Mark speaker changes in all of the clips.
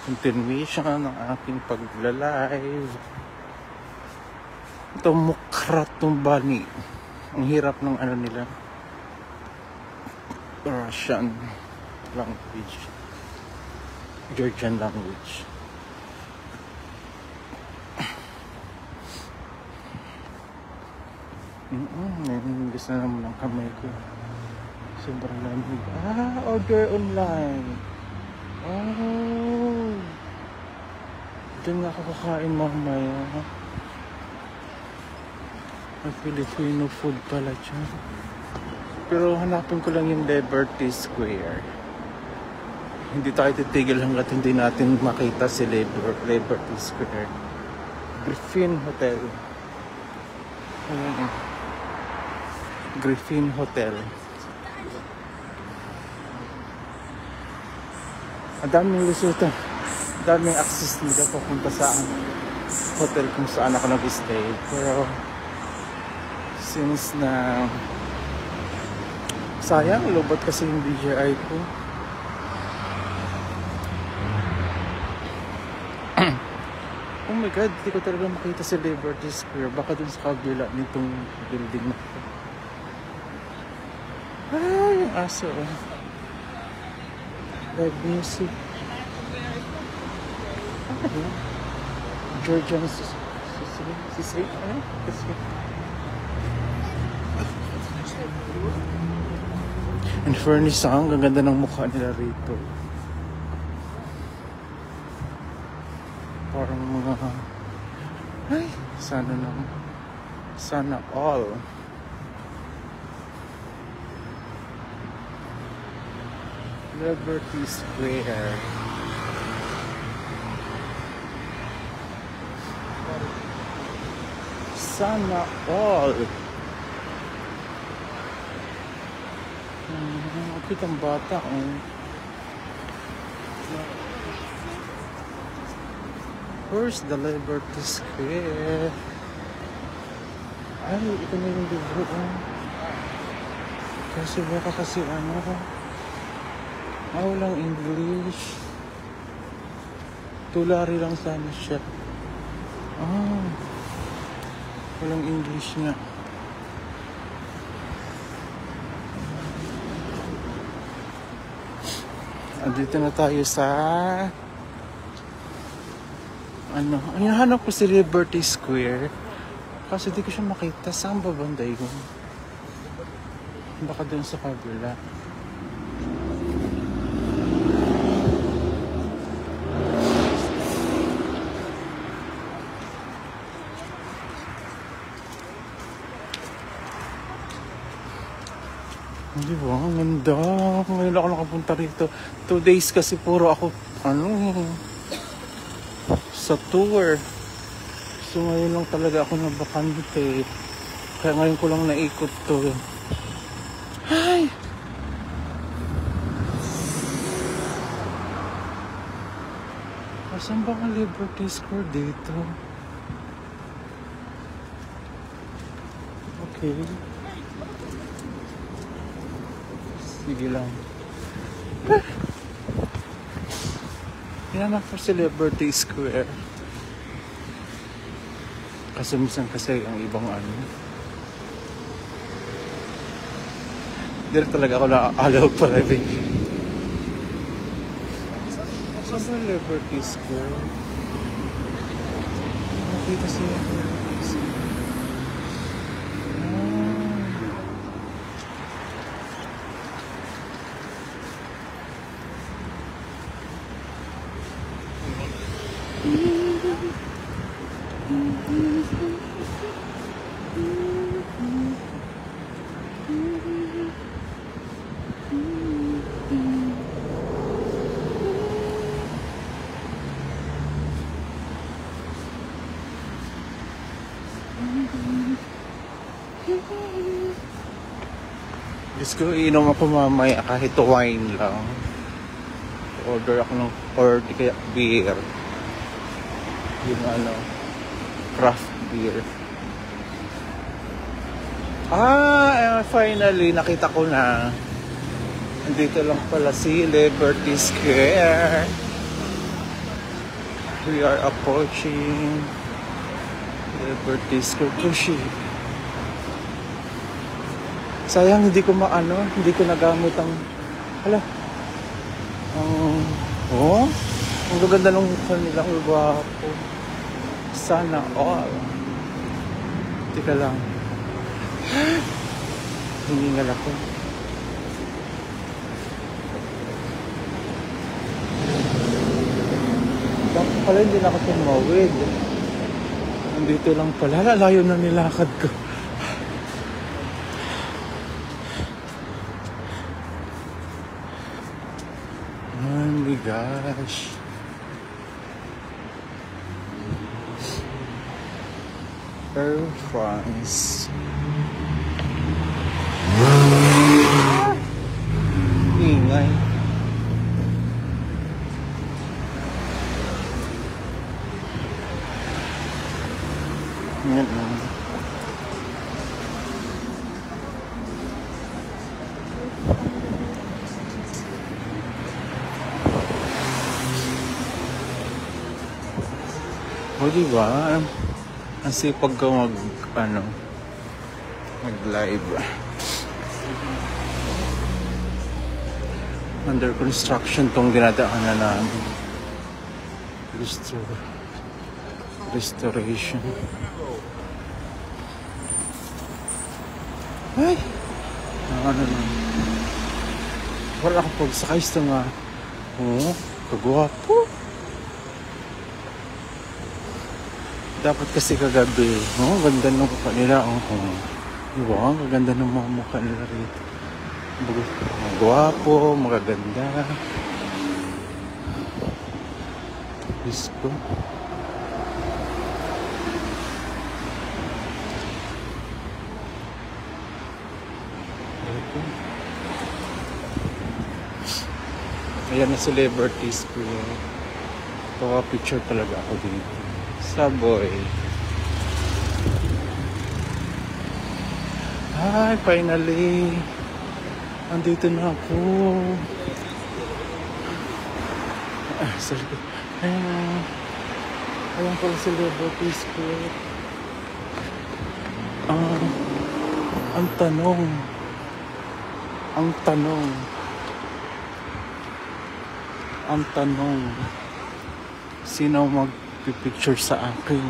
Speaker 1: continuation ng aking pagla-live. Ito Mukratong Bani. Ang hirap ng ano nila, Russian language, Georgian language. Nangingilis na naman ang kamay ko. Sobrang lamig. Order online. Oh, diyan nga ako kakain mamaya. May Filipino food pala dyan. Pero hanapin ko lang yung Liberty Square. Hindi tayo titigil hanggat hindi natin makita si Liberty Square. Griffin Hotel. Griffin Hotel. Ang daming lusota. Ang daming access nila papunta sa hotel kung saan ako nag-stay. Pero since na sayang, lubot kasi yung DJI ko. Oh my god, hindi ko talaga makita si Liberty Square. Baka dun sa kabila nitong building na ito. Yung aso. Live music. Georgian Sisri? Ano? And furnace ang ganda ng mukha nila rito. Parang mga sana naman. Sana all. Liberty Square. Sana all. Bakit ang bata? Where's the Liberty Square? Ay, ito na yung libro. Kasi baka kasi walang English. Tulari lang sana siya. Walang English nga. Andito na tayo sa hinahanap ko si Liberty Square kasi di ko siya makita. Saan ba banday ko? Baka dun sa kabila. Di ba? Ang ganda. Ngayon ako nakapunta rito. 2 days kasi puro ako sa tour. So ngayon lang talaga ako nabakante. Kaya ngayon ko lang naikot to. Ay! Asan ba ang Liberty Square dito? Okay. Sige lang. Hinanap ko si Liberty Square. Kasi minsan kasi ang ibang hindi talaga ako na-allow pala. Saan ba Liberty Square? Nakita siya Liberty Square. Diyos ko, iinom ako mamaya kahit wine lang. Order ako ng kaya beer. Yung craft beer. Finally, nakita ko na. Nandito lang pala si Liberty Square. We are approaching Liberty Square. Kushi. Sayang hindi ko hindi ko nagamit ang ang gaganda ng mukha nila, ang gwapo. Sana all. Teka lang. Hiningal ako. Bakit pala hindi na ako tumawid? Nandito lang pala. Lalayo na nilakad ko. Oh my gosh. Air France. Ingay. Yan lang. O diba? Ang sipag ko mag-live. Under construction tong dinadaanan namin. Restoration. Ay! Lang. Wala akong pagsakay sa nga. Oo, kagwapo. Dapat kasi kagabi, ganda ng mukha nila. Diba? Ang ganda ng mga mukha nila rito. Gwapo, magaganda. Disco. Ayan na si Liberty Square. Picture talaga ako dito. Subway. Hi, finally. Andito na ako. Sorry. Ayan pala si Liberty Square. Ang tanong, sino magpipicture sa akin?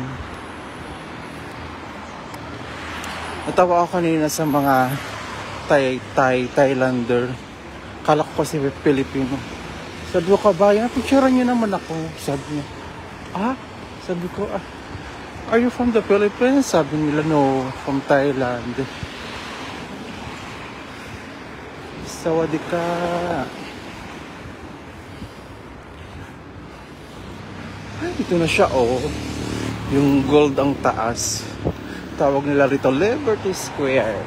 Speaker 1: Natawa ako kanina sa mga Thailander. Kala ko kasi Pilipino. Sabi ko, kabayan, picturean niyo naman ako. Sabi niya, Sabi ko, are you from the Philippines? Sabi nila, no, from Thailand. Sawadee ka. Ito na siya, yung gold ang taas. Tawag nila rito Liberty Square.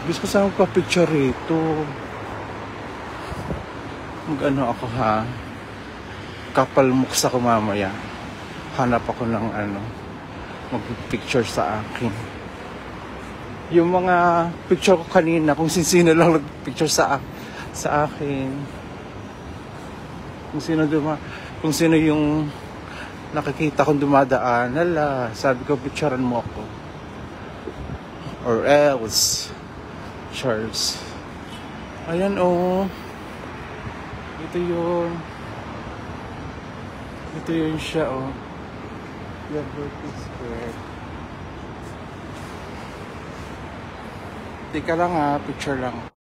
Speaker 1: Gusto ko sana magpa-picture rito. Mag-ano ako kapal muksa ko mamaya. Hanap ako ng mag-picture sa akin. Yung mga picture ko kanina, kung sino lang nag-picture sa akin. Kung sino yung nakikita kong dumadaan, sabi ko, picturean mo ako. Or else, Charles. Ayan, Ito yun siya, Liberty Square. Teka lang picture lang.